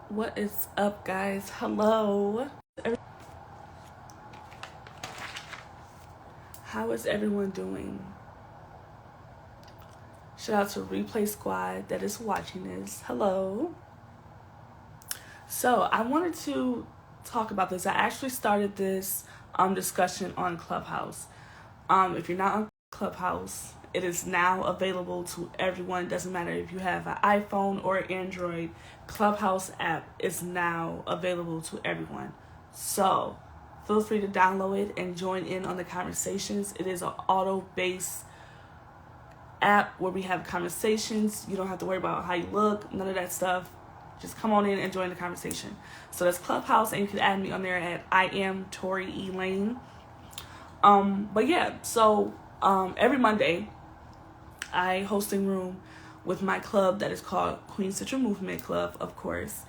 What is up, guys? Hello. How is everyone doing? Shout out to Replay Squad that is watching this. Hello. So, I wanted to talk about this. I actually started this discussion on Clubhouse. If you're not on Clubhouse, it is now available to everyone. Doesn't matter if you have an iPhone or Android. Clubhouse app is now available to everyone. So, feel free to download it and join in on the conversations. It is an auto-based app where we have conversations. You don't have to worry about how you look, none of that stuff. Just come on in and join the conversation. So that's Clubhouse, and you can add me on there at I am Tori E. Lane. But yeah, so every Monday I host a room with my club that is called Queen Central Movement Club, of course.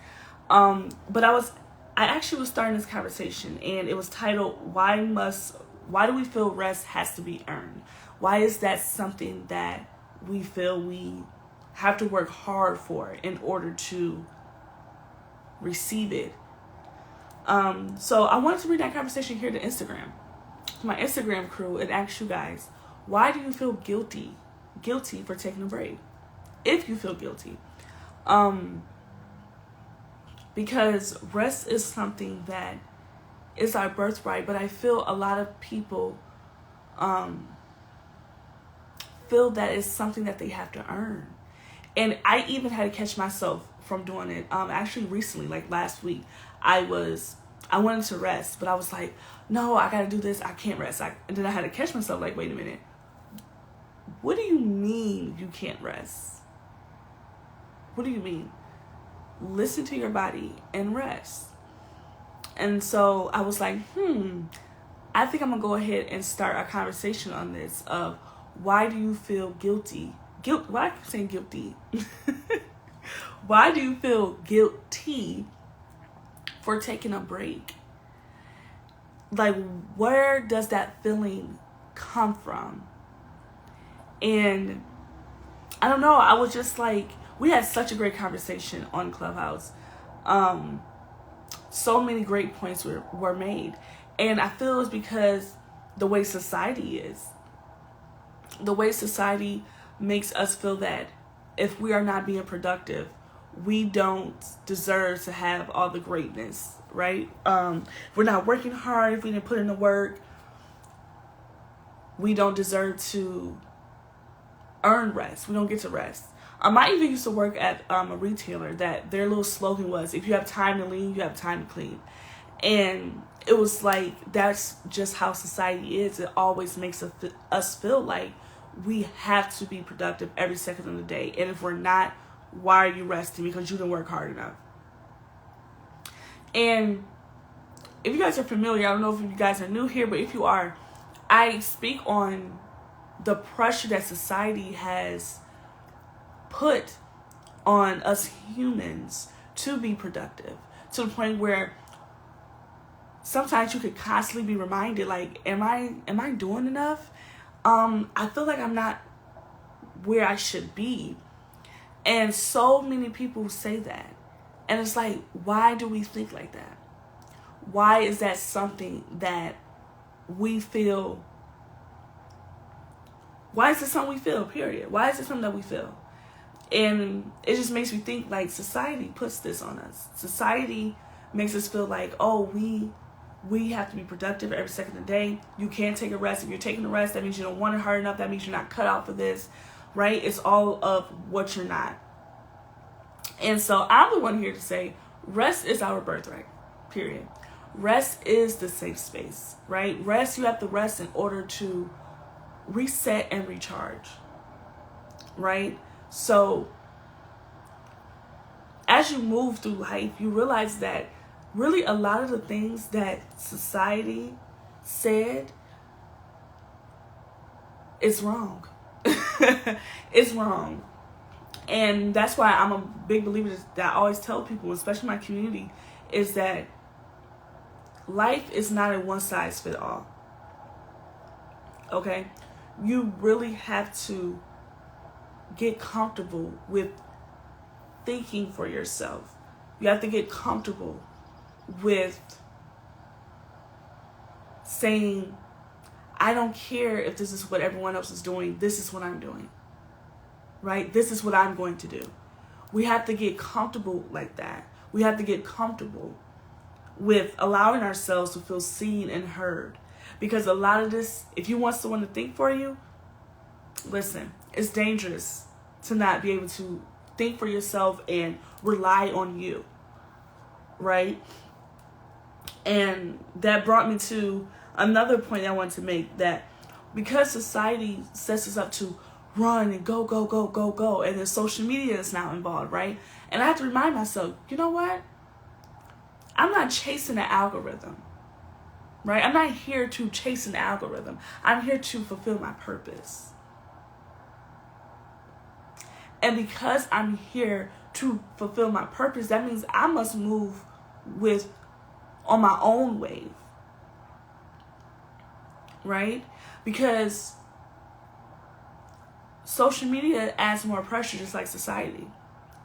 But I actually was starting this conversation, and it was titled why do we feel rest has to be earned? Why is that something that we feel we have to work hard for in order to receive it? So I wanted to bring that conversation here to Instagram, to my Instagram crew, and ask you guys, why do you feel guilty for taking a break? If you feel guilty. Because rest is something that is our birthright, but I feel a lot of people feel that it's something that they have to earn. And I even had to catch myself from doing it. Actually recently, like last week, I wanted to rest, but I was like, no, I gotta do this, I can't rest. And then I had to catch myself like, wait a minute. What do you mean you can't rest? What do you mean? Listen to your body and rest. And so I was like, I think I'm gonna go ahead and start a conversation on this of why do you feel guilty? Why am I saying guilty? Why do you feel guilty for taking a break? Like, where does that feeling come from? And I don't know, I was just like, we had such a great conversation on Clubhouse. So many great points were made. And I feel it's because the way society is. The way society makes us feel that if we are not being productive, we don't deserve to have all the greatness, right? If we're not working hard, if we didn't put in the work, we don't deserve to earn rest. We don't get to rest. I even used to work at a retailer that their little slogan was, if you have time to lean, you have time to clean. And it was like, that's just how society is. It always makes us feel like we have to be productive every second of the day. And if we're not, why are you resting? Because you didn't work hard enough. And if you guys are familiar, I don't know if you guys are new here, but if you are, I speak on the pressure that society has put on us humans to be productive, to the point where sometimes you could constantly be reminded, like, am I doing enough? I feel like I'm not where I should be. And so many people say that. And it's like, why do we think like that? Why is that something that we feel? Why is it something we feel, period? Why is it something that we feel? And it just makes me think, like, society puts this on us. Society makes us feel like, oh, we have to be productive every second of the day. You can't take a rest. If you're taking a rest, that means you don't want it hard enough. That means you're not cut out for this, right? It's all of what you're not. And so I'm the one here to say, rest is our birthright, period. Rest is the safe space, right? Rest, you have to rest in order to reset and recharge, right? So as you move through life, you realize that really a lot of the things that society said is wrong. It's wrong. And that's why I'm a big believer that I always tell people, especially my community, is that life is not a one size fit all. Okay? You really have to get comfortable with thinking for yourself, You have to get comfortable with saying, I don't care if this is what everyone else is doing. This is what I'm doing. Right? This is what I'm going to do. We have to get comfortable like that. We have to get comfortable with allowing ourselves to feel seen and heard. Because a lot of this, if you want someone to think for you, listen, it's dangerous to not be able to think for yourself and rely on you. Right? And that brought me to another point I want to make, that because society sets us up to run and go, go, go, go, go, and then social media is now involved, right? And I have to remind myself, you know what? I'm not chasing an algorithm, right? I'm not here to chase an algorithm. I'm here to fulfill my purpose. And because I'm here to fulfill my purpose, that means I must move on my own wave, right? Because social media adds more pressure, just like society.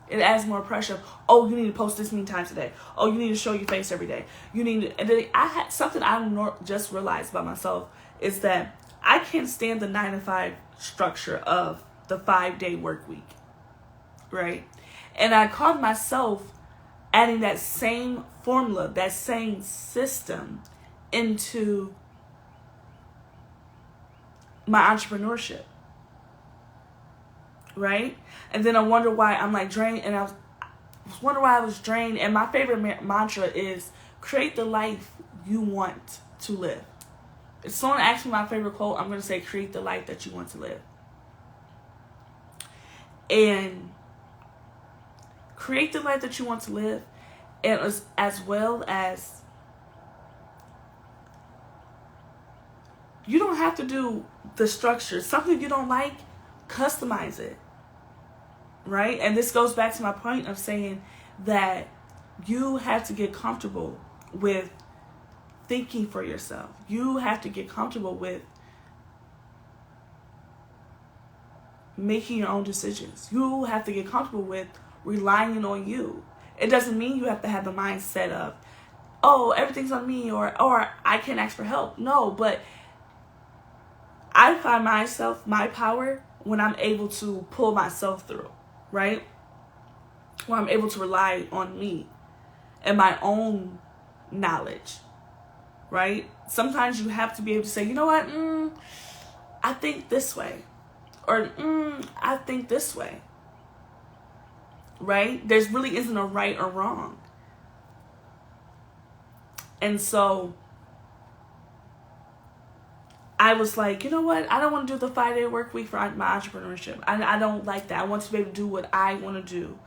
It adds more pressure. Oh, you need to post this many times a day. Oh, you need to show your face every day. You need to, and then I had something I just realized about myself is that I can't stand the 9-to-5 structure of the 5-day work week, right? And I caught myself adding that same formula, that same system into my entrepreneurship, right? And then I wonder why I'm like drained, and I was wondering why I was drained. And my favorite mantra is create the life you want to live. If someone asks me my favorite quote, I'm going to say create the life that you want to live. And create the life that you want to live, and as well as you don't have to do the structure. Something you don't like, customize it, right? And this goes back to my point of saying that you have to get comfortable with thinking for yourself. You have to get comfortable with making your own decisions. You have to get comfortable with relying on you. It doesn't mean you have to have the mindset of, oh, everything's on me, or I can't ask for help. No, but I find my power when I'm able to pull myself through, right? When I'm able to rely on me and my own knowledge, right? Sometimes you have to be able to say, you know what, I think this way, or I think this way, right? There's really isn't a right or wrong. And so I was like, you know what? I don't want to do the 5-day work week for my entrepreneurship. I don't like that. I want to be able to do what I want to do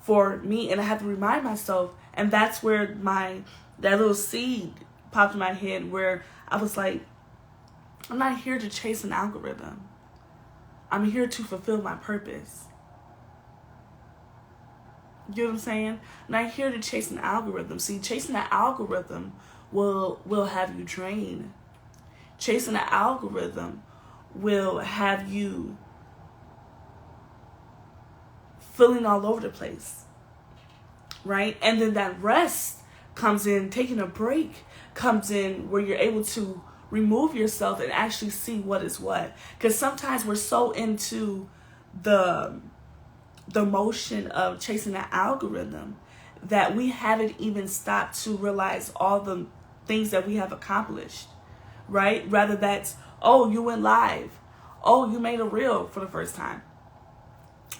for me. And I have to remind myself. And that's where that little seed popped in my head, where I was like, I'm not here to chase an algorithm. I'm here to fulfill my purpose. You know what I'm saying? I'm not here to chase an algorithm. See, chasing an algorithm will have you drained. Chasing an algorithm will have you feeling all over the place, right? And then that rest comes in, taking a break comes in, where you're able to remove yourself and actually see what is what. Because sometimes we're so into the motion of chasing an algorithm that we haven't even stopped to realize all the things that we have accomplished, right? Rather that's, oh, you went live. Oh, you made a reel for the first time.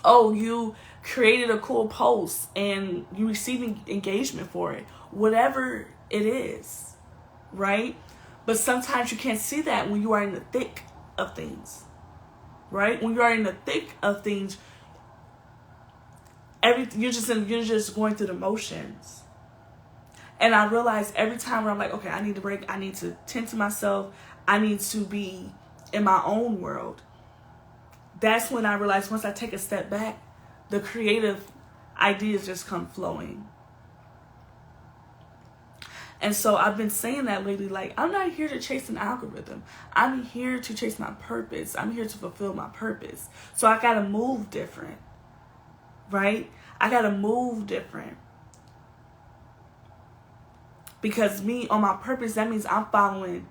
Oh, you created a cool post and you receiving engagement for it. Whatever it is, right? But sometimes you can't see that when you are in the thick of things, right? When you are in the thick of things, you're just going through the motions. And I realize every time where I'm like, okay, I need to break. I need to tend to myself. I need to be in my own world. That's when I realize once I take a step back, the creative ideas just come flowing. And so I've been saying that lately, like, I'm not here to chase an algorithm. I'm here to chase my purpose. I'm here to fulfill my purpose. So I got to move different, right? I got to move different. Because me on my purpose, that means I'm following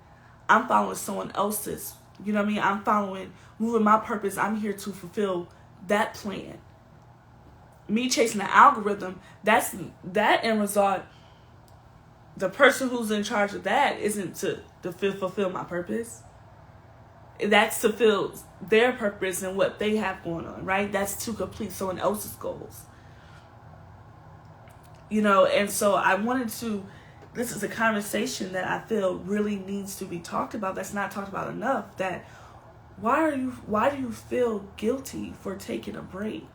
someone else's. You know what I mean? I'm moving my purpose. I'm here to fulfill that plan. Me chasing the algorithm, that end result, the person who's in charge of that isn't to fulfill my purpose. That's to fulfill their purpose and what they have going on, right? That's to complete someone else's goals. You know, and so I wanted to, this is a conversation that I feel really needs to be talked about, that's not talked about enough, that why do you feel guilty for taking a break?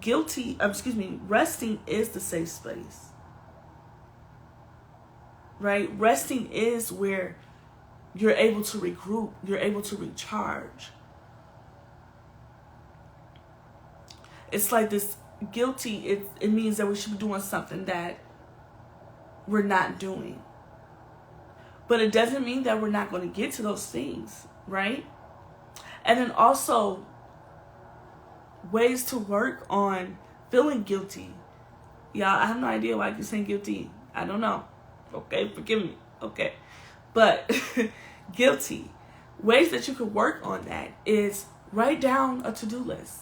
Resting is the safe space. Right? Resting is where you're able to regroup, you're able to recharge. It's like this guilty, it means that we should be doing something that we're not doing. But it doesn't mean that we're not going to get to those things, right? And then also, ways to work on feeling guilty. Y'all, I have no idea why I keep saying guilty. I don't know. Okay, forgive me. Okay. But guilty. Ways that you could work on that is write down a to-do list.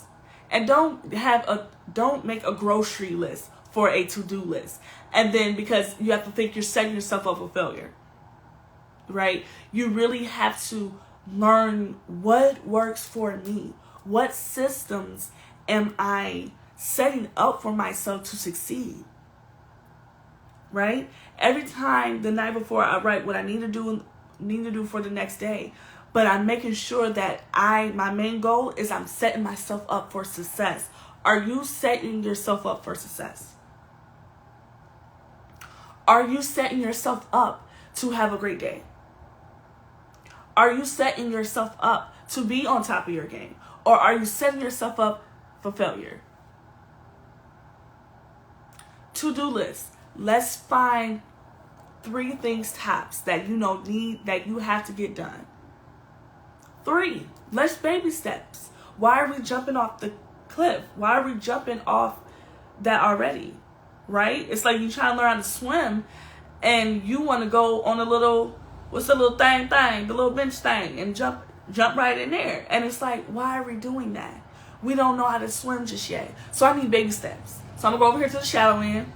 And don't make a grocery list for a to-do list. And then, because you have to think you're setting yourself up for failure. Right? You really have to learn what works for me. What systems am I setting up for myself to succeed? Right? Every time the night before, I write what I need to do for the next day. But I'm making sure that my main goal is I'm setting myself up for success. Are you setting yourself up for success? Are you setting yourself up to have a great day? Are you setting yourself up to be on top of your game? Or are you setting yourself up for failure? To-do list. Let's find 3 things tops that that you have to get done. 3. Let's baby steps. Why are we jumping off the cliff? Why are we jumping off that already? Right? It's like you trying to learn how to swim and you want to go on a little, what's the little thing, the little bench thing, and jump right in there. And it's like, why are we doing that? We don't know how to swim just yet. So I need baby steps. So I'm going to go over here to the shallow end.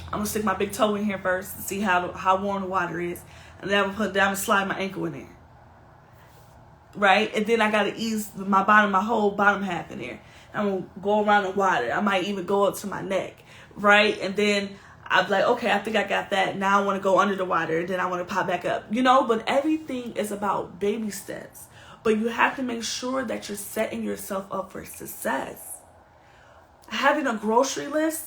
I'm going to stick my big toe in here first to see how warm the water is. And then I'm going to slide my ankle in there. Right? And then I got to ease my whole bottom half in there. I'm going to go around the water. I might even go up to my neck. Right? And then I'm like, okay, I think I got that. Now I want to go under the water. And then I want to pop back up. But everything is about baby steps. But you have to make sure that you're setting yourself up for success. Having a grocery list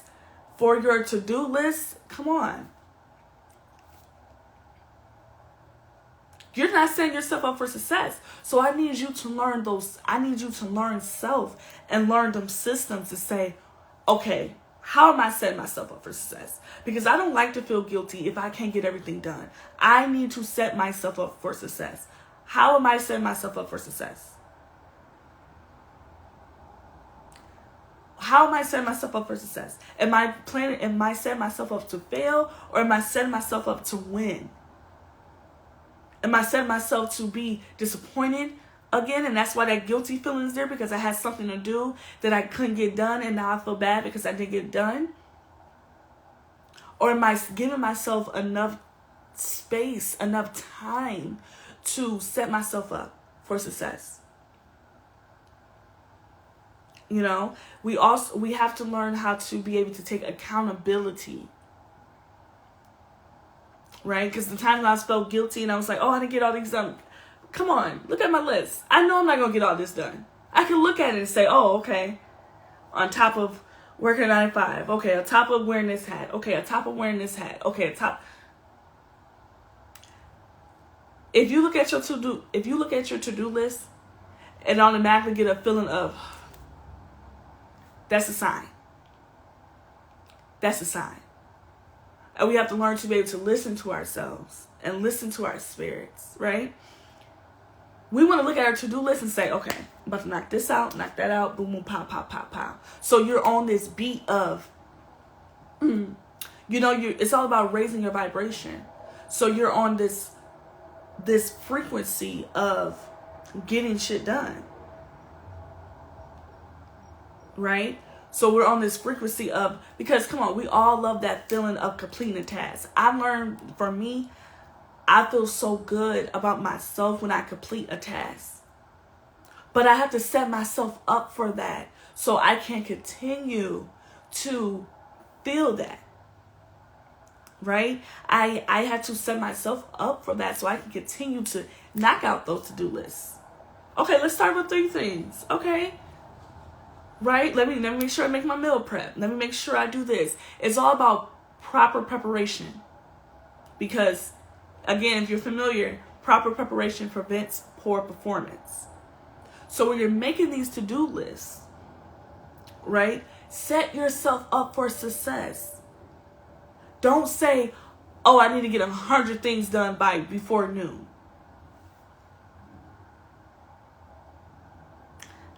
for your to-do list, come on. You're not setting yourself up for success. So I need you to learn I need you to learn self and learn them systems to say, okay, how am I setting myself up for success? Because I don't like to feel guilty if I can't get everything done. I need to set myself up for success. How am I setting myself up for success? How am I setting myself up for success? Am I setting myself up to fail, or am I setting myself up to win? Am I setting myself to be disappointed again? And that's why that guilty feeling is there, because I had something to do that I couldn't get done and now I feel bad because I didn't get it done? Or am I giving myself enough space, enough time to set myself up for success? We have to learn how to be able to take accountability. Right? Because the time I felt guilty and I was like, oh, I didn't get all these done. Come on, look at my list. I know I'm not going to get all this done. I can look at it and say, oh, okay. On top of working 9 to 5. Okay, on top of wearing this hat. Okay, on top of wearing this hat. Okay, on top. If you look at your to-do list and automatically get a feeling of, that's a sign. That's a sign. And we have to learn to be able to listen to ourselves and listen to our spirits, right? We want to look at our to-do list and say, okay, I'm about to knock this out, knock that out, boom, boom, pow, pow, pow, pow. So you're on this beat of, It's all about raising your vibration. So you're on this frequency of getting shit done. Right? So we're on this frequency of, because come on, we all love that feeling of completing a task. I've learned, for me, I feel so good about myself when I complete a task. But I have to set myself up for that so I can continue to feel that. Right? I had to set myself up for that so I can continue to knock out those to-do lists. Okay, let's start with 3 things. Okay? Right? Let me make sure I make my meal prep. Let me make sure I do this. It's all about proper preparation. Because, again, if you're familiar, proper preparation prevents poor performance. So when you're making these to-do lists, right, set yourself up for success. Don't say, oh, I need to get 100 things done before noon.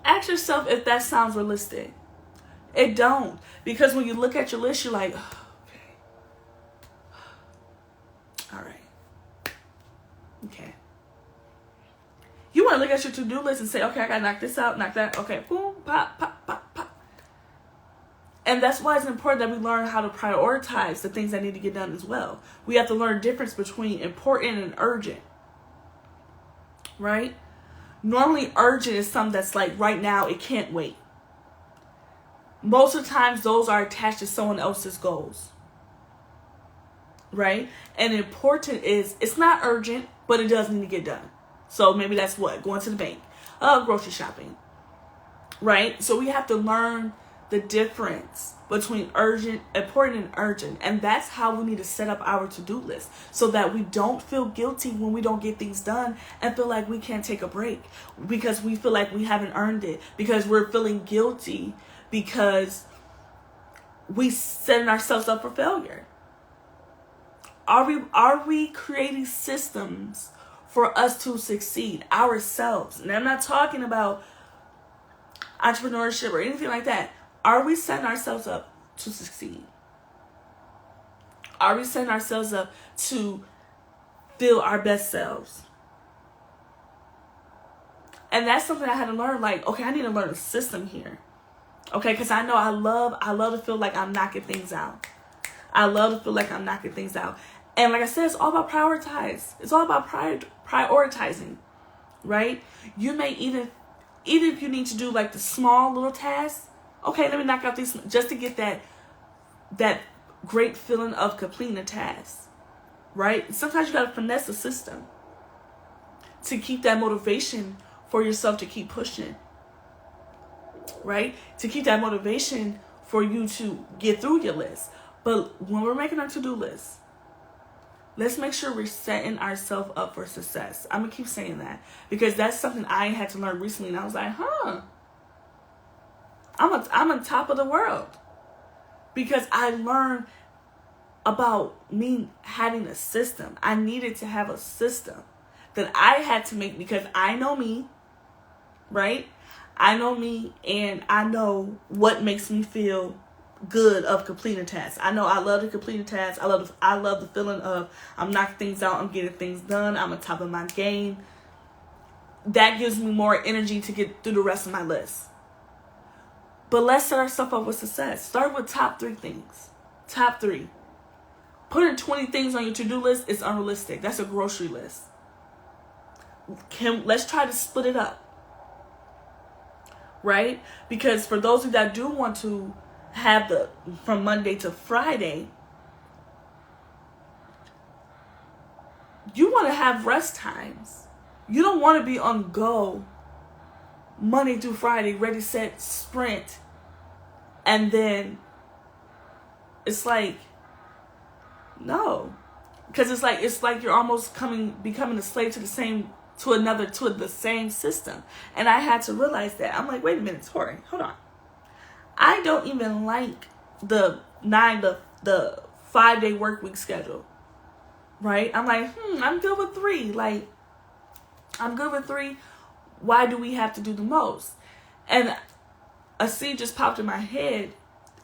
Ask yourself if that sounds realistic. It don't. Because when you look at your list, you're like, oh, okay. All right. Okay. You want to look at your to-do list and say, okay, I got to knock this out, knock that. Okay, boom, pop, pop, pop, pop. And that's why it's important that we learn how to prioritize the things that need to get done as well. We have to learn the difference between important and urgent. Right? Normally, urgent is something that's like right now, it can't wait. Most of the times, those are attached to someone else's goals. Right? And important is, it's not urgent, but it does need to get done. So maybe that's what? Going to the bank. Grocery shopping. Right? So we have to learn the difference between important and urgent. And that's how we need to set up our to-do list, so that we don't feel guilty when we don't get things done and feel like we can't take a break because we feel like we haven't earned it, because we're feeling guilty because we setting ourselves up for failure. Are we creating systems for us to succeed ourselves? And I'm not talking about entrepreneurship or anything like that. Are we setting ourselves up to succeed? Are we setting ourselves up to feel our best selves? And that's something I had to learn. Like, okay, I need to learn a system here. Okay, because I know I love to feel like I'm knocking things out. I love to feel like I'm knocking things out. And like I said, it's all about prioritize. It's all about prioritizing, right? You may even if you need to do like the small little tasks, okay, let me knock out these just to get that great feeling of completing a task, right? Sometimes you got to finesse the system to keep that motivation for yourself to keep pushing, right? To keep that motivation for you to get through your list. But when we're making our to-do list, let's make sure we're setting ourselves up for success. I'm going to keep saying that because that's something I had to learn recently. And I was like, I'm on top of the world because I learned about me having a system. I needed to have a system that I had to make because I know me, right? I know me and I know what makes me feel good of completing tasks. I know I love to complete a task. I love the feeling of I'm knocking things out, I'm getting things done, I'm on top of my game. That gives me more energy to get through the rest of my list. But let's set ourselves up with success. Start with top 3 things. Top 3. Putting 20 things on your to-do list is unrealistic. That's a grocery list. Let's try to split it up. Right? Because for those of you that do want to have from Monday to Friday, you want to have rest times. You don't want to be on go Monday through Friday, ready, set, sprint, and then it's like, no, because it's like you're almost becoming a slave to the same system. And I had to realize that. I'm like, wait a minute, Tori, hold on. I don't even like the 5-day work week schedule, right? I'm like, I'm good with 3. Like, I'm good with 3. Why do we have to do the most? And a seed just popped in my head,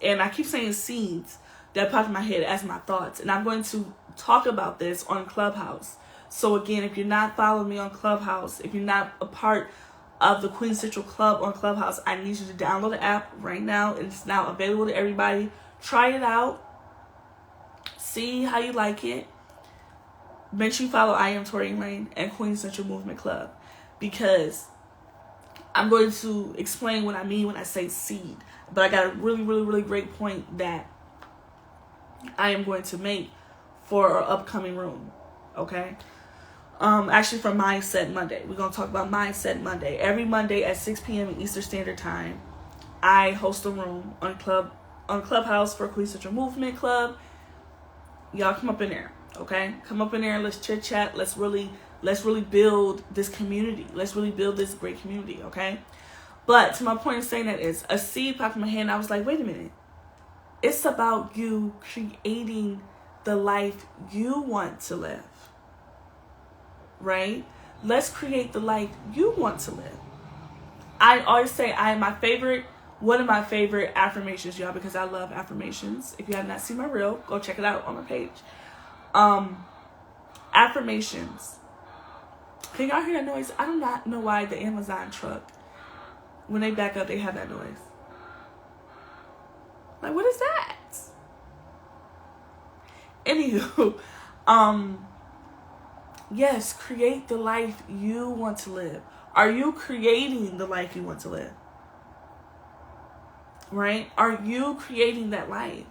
and I keep saying seeds that popped in my head as my thoughts. And I'm going to talk about this on Clubhouse. So again, if you're not following me on Clubhouse, if you're not a part of the Queen Central Club on Clubhouse, I need you to download the app right now. It's now available to everybody. Try it out. See how you like it. Make sure you follow I Am Tori Lane and Queen Central Movement Club, because I'm going to explain what I mean when I say seed. But I got a really, really, really great point that I am going to make for our upcoming room. Okay? Actually, for Mindset Monday. We're going to talk about Mindset Monday. Every Monday at 6 p.m. Eastern Standard Time, I host a room on Clubhouse for Queen Central Movement Club. Y'all come up in there, okay? Come up in there, let's chit chat. Let's really build this community. Let's really build this great community, okay? But to my point of saying that is, a seed popped in my hand, and I was like, wait a minute. It's about you creating the life you want to live, right? Let's create the life you want to live. I always say one of my favorite affirmations, y'all, because I love affirmations. If you have not seen my reel, go check it out on my page. Affirmations. Can y'all hear that noise? I do not know why the Amazon truck, when they back up, they have that noise. Like, what is that? Anywho, yes, create the life you want to live. Are you creating the life you want to live? Right? Are you creating that life?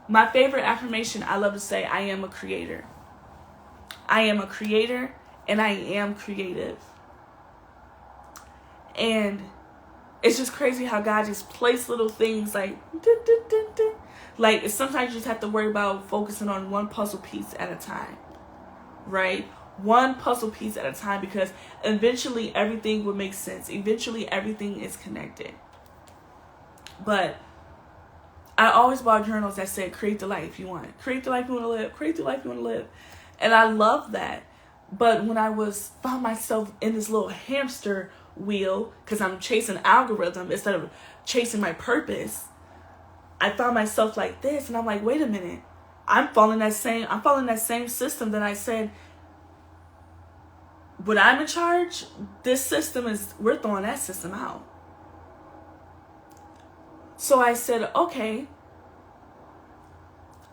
My favorite affirmation, I love to say, I am a creator. I am a creator, and I am creative. And it's just crazy how God just placed little things like, like sometimes you just have to worry about focusing on one puzzle piece at a time, right? One puzzle piece at a time, because eventually everything will make sense. Eventually everything is connected. But I always bought journals that said, create the life you want. Create the life you want to live. Create the life you want to live. And I love that. But when I found myself in this little hamster wheel, because I'm chasing algorithm instead of chasing my purpose, I found myself like this, and I'm like, wait a minute. I'm following that same system that I said, when I'm in charge, we're throwing that system out. So I said, okay,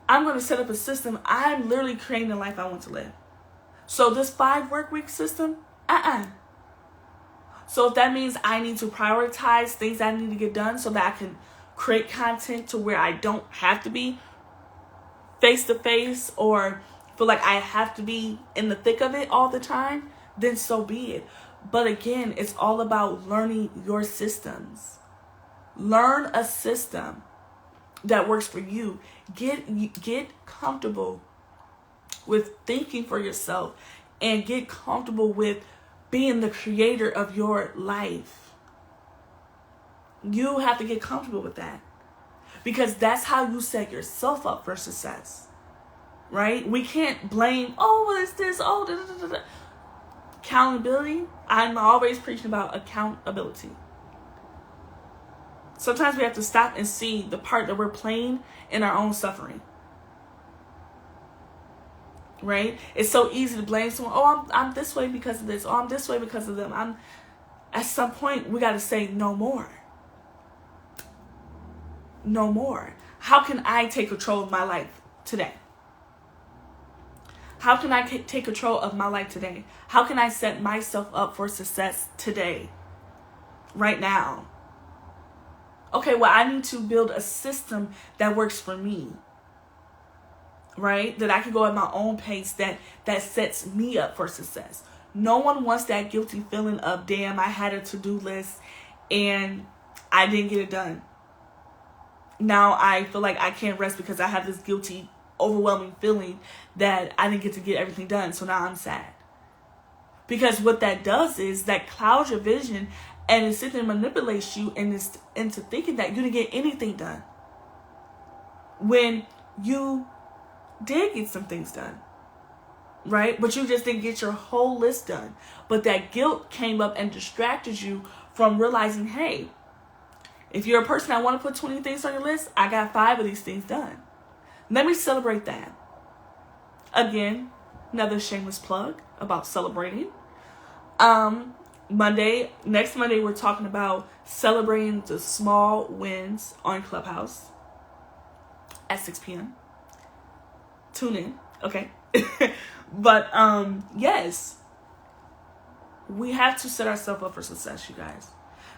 I'm going to set up a system. I'm literally creating the life I want to live. So this 5 work week system, So if that means I need to prioritize things I need to get done so that I can create content to where I don't have to be face to face or feel like I have to be in the thick of it all the time, then so be it. But again, it's all about learning your systems. Learn a system that works for you. Get comfortable with thinking for yourself and get comfortable with being the creator of your life. You have to get comfortable with that, because that's how you set yourself up for success, right? We can't blame, what is this? Accountability. I'm always preaching about accountability. Sometimes we have to stop and see the part that we're playing in our own suffering. Right? It's so easy to blame someone. I'm this way because of this. I'm this way because of them. At some point, we got to say no more. No more. How can I take control of my life today? How can I take control of my life today? How can I set myself up for success today? Right now. Okay, well, I need to build a system that works for me. Right? That I can go at my own pace, that sets me up for success. No one wants that guilty feeling of, damn, I had a to-do list and I didn't get it done. Now I feel like I can't rest because I have this guilty, overwhelming feeling that I didn't get to get everything done. So now I'm sad. Because what that does is that clouds your vision, and it sits and manipulates you into thinking that you didn't get anything done. When you did get some things done, right? But you just didn't get your whole list done. But that guilt came up and distracted you from realizing, hey, If you're a person that want to put 20 things on your list, I got 5 of these things done. Let me celebrate that. Again, another shameless plug about celebrating. Next Monday, we're talking about celebrating the small wins on Clubhouse at 6 p.m. Tune in, okay? But, yes, we have to set ourselves up for success, you guys,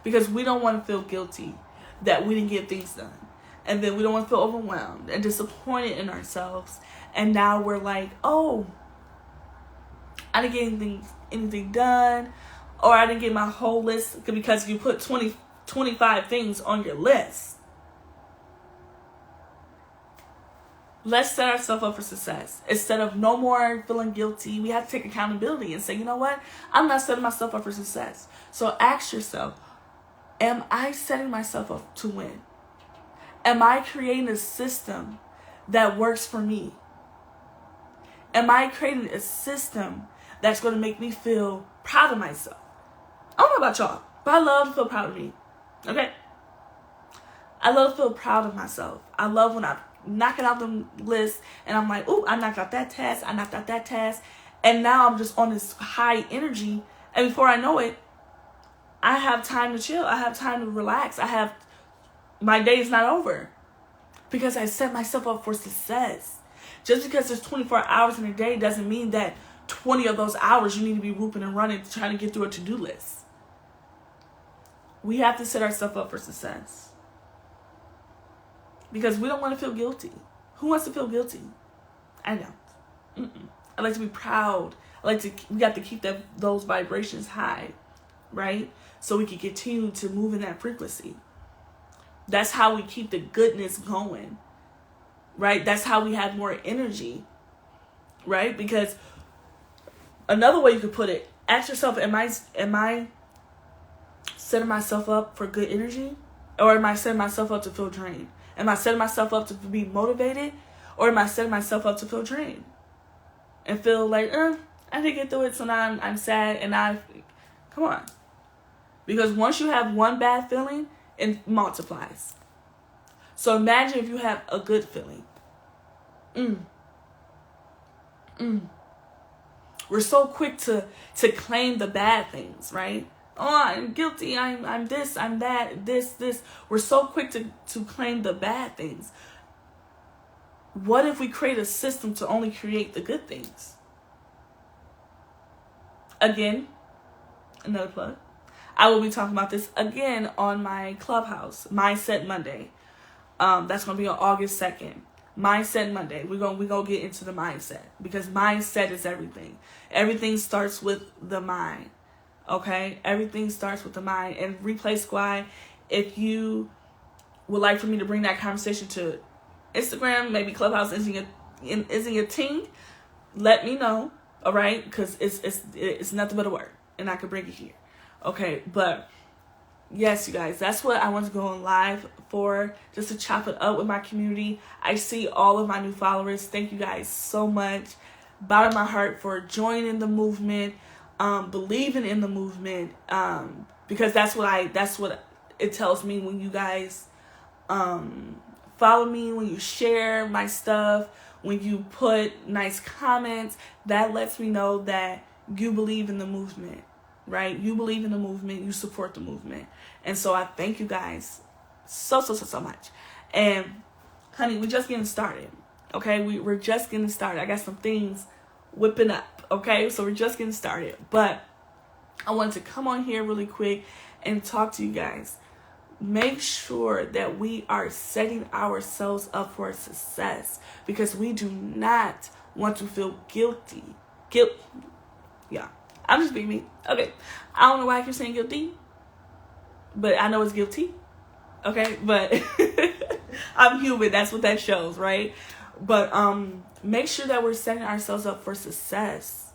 because we don't want to feel guilty that we didn't get things done. And then we don't want to feel overwhelmed and disappointed in ourselves. And now we're like, oh, I didn't get anything done, or I didn't get my whole list, because you put 25 things on your list. Let's set ourselves up for success. Instead of no more feeling guilty, we have to take accountability and say, you know what? I'm not setting myself up for success. So ask yourself, am I setting myself up to win? Am I creating a system that works for me? Am I creating a system that's going to make me feel proud of myself? I don't know about y'all, but I love to feel proud of me. Okay? I love to feel proud of myself. I love when I knock it out the list and I'm like, ooh, I knocked out that task. I knocked out that task. And now I'm just on this high energy. And before I know it, I have time to chill. I have time to relax. My day is not over because I set myself up for success. Just because there's 24 hours in a day doesn't mean that 20 of those hours you need to be whooping and running trying to get through a to-do list. We have to set ourselves up for success because we don't want to feel guilty. Who wants to feel guilty? I don't. I like to be proud. We got to keep those vibrations high, right? So we can continue to move in that frequency. That's how we keep the goodness going, right? That's how we have more energy, right? Because another way you could put it, ask yourself, am I setting myself up for good energy? Or am I setting myself up to feel drained? Am I setting myself up to be motivated? Or am I setting myself up to feel drained? And feel like, I didn't get through it, so now I'm sad come on. Because once you have one bad feeling, it multiplies. So imagine if you have a good feeling. We're so quick to claim the bad things, right? Oh, I'm guilty. I'm this. I'm that. This. We're so quick to claim the bad things. What if we create a system to only create the good things? Again, another plug. I will be talking about this again on my Clubhouse, Mindset Monday. That's going to be on August 2nd. Mindset Monday. We're gonna get into the mindset because mindset is everything. Everything starts with the mind. Okay? Everything starts with the mind. And Replay Squad, if you would like for me to bring that conversation to Instagram, maybe Clubhouse isn't your thing, let me know. All right? Because it's nothing but a word, and I can bring it here. Okay, but yes, you guys, that's what I want to go on live for, just to chop it up with my community. I see all of my new followers. Thank you guys so much. Bottom of my heart for joining the movement, believing in the movement, because that's what it tells me when you guys follow me, when you share my stuff, when you put nice comments. That lets me know that you believe in the movement. Right? You believe in the movement. You support the movement. And so I thank you guys so much. And honey, we're just getting started. Okay? We're just getting started. I got some things whipping up. Okay? So we're just getting started. But I wanted to come on here really quick and talk to you guys. Make sure that we are setting ourselves up for success because we do not want to feel guilty. Yeah. I'm just being me. Okay. I don't know why I keep saying guilty, but I know it's guilty. Okay. But I'm human. That's what that shows, right? But make sure that we're setting ourselves up for success.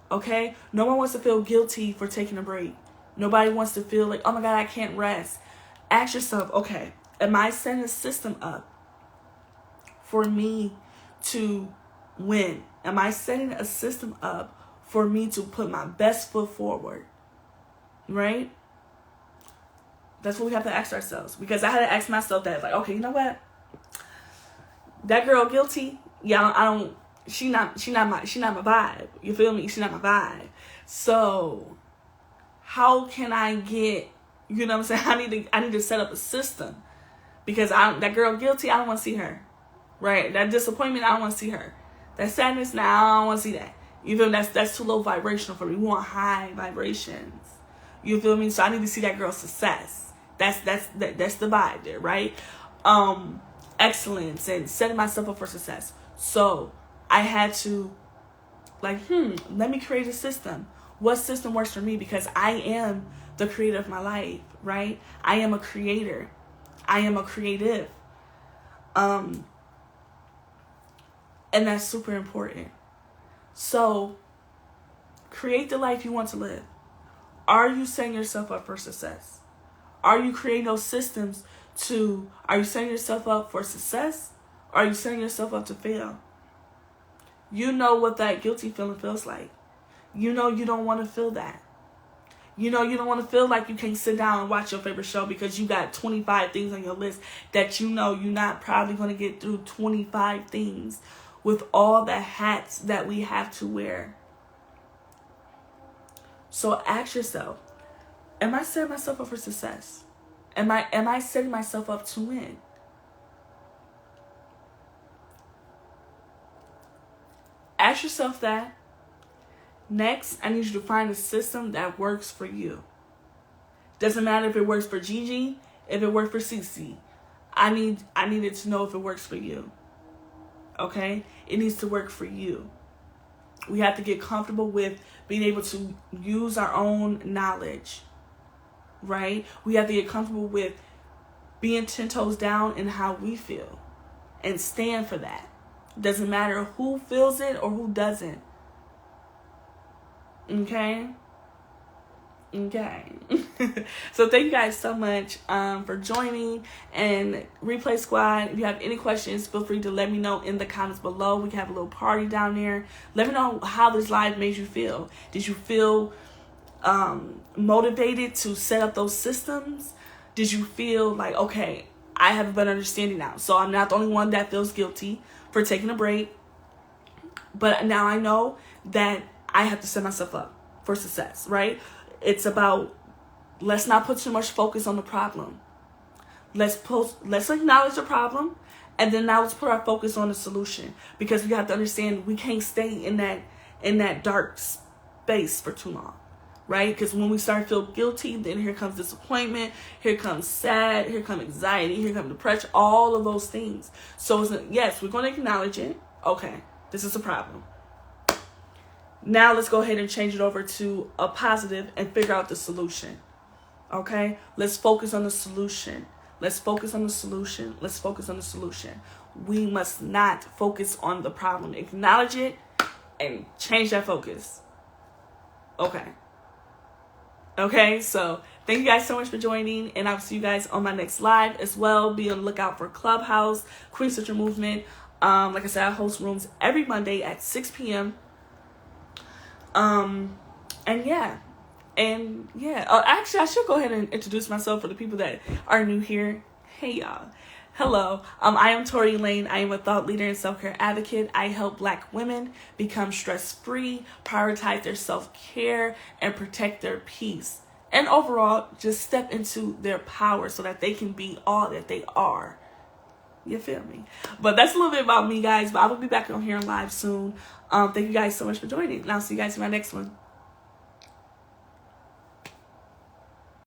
Okay. No one wants to feel guilty for taking a break. Nobody wants to feel like, oh my God, I can't rest. Ask yourself, okay, am I setting a system up for me to win? Am I setting a system up for me to put my best foot forward, right? That's what we have to ask ourselves. Because I had to ask myself that, like, okay, you know what? That girl guilty. Yeah, I don't. She not my vibe. You feel me? She not my vibe. So, how can I get? You know what I'm saying? I need to set up a system, because that girl guilty. I don't want to see her. Right? That disappointment. I don't want to see her. That sadness. Now I don't want to see that. You feel me? That's too low vibrational for me. We want high vibrations. You feel me? So I need to see that girl's success. That's the vibe there, right? Excellence and setting myself up for success. So I had to, like, let me create a system. What system works for me? Because I am the creator of my life, right? I am a creator. I am a creative. And that's super important. So create the life you want to live. Are you setting yourself up for success? Are you creating those systems are you setting yourself up for success? Or are you setting yourself up to fail? You know what that guilty feeling feels like. You know you don't want to feel that. You know you don't want to feel like you can't sit down and watch your favorite show because you got 25 things on your list that you know you're not probably going to get through 25 things with all the hats that we have to wear. So ask yourself, am I setting myself up for success? Am I setting myself up to win? Ask yourself that. Next, I need you to find a system that works for you. Doesn't matter if it works for Gigi, if it works for Cece. I needed to know if it works for you. Okay? It needs to work for you. We have to get comfortable with being able to use our own knowledge. Right? We have to get comfortable with being 10 toes down in how we feel. And stand for that. Doesn't matter who feels it or who doesn't. Okay? Okay. So thank you guys so much for joining. And Replay Squad, if you have any questions, feel free to let me know in the comments below. We can have a little party down there. Let me know how this live made you feel. Did you feel motivated to set up those systems? Did you feel like, okay, I have a better understanding now, so I'm not the only one that feels guilty for taking a break, but now I know that I have to set myself up for success, right? It's about, let's not put too much focus on the problem. Let's acknowledge the problem, and then now let's put our focus on the solution, because we have to understand we can't stay in that dark space for too long. Right? Because when we start to feel guilty, then here comes disappointment, here comes sad, here comes anxiety, here comes depression, all of those things. So yes, we're going to acknowledge it. Okay, this is a problem. Now let's go ahead and change it over to a positive and figure out the solution. Okay? Let's focus on the solution. Let's focus on the solution. Let's focus on the solution. We must not focus on the problem. Acknowledge it and change that focus. Okay. Okay, so thank you guys so much for joining, and I'll see you guys on my next live as well. Be on the lookout for Clubhouse, Queen Sister Movement. Like I said, I host rooms every Monday at 6 p.m. And yeah. Actually, I should go ahead and introduce myself for the people that are new here. Hey, y'all. Hello, I am Tori Lane. I am a thought leader and self-care advocate. I help Black women become stress-free, prioritize their self-care, and protect their peace. And overall, just step into their power so that they can be all that they are. You feel me? But that's a little bit about me, guys. But I will be back on here live soon. Thank you guys so much for joining. And I'll see you guys in my next one.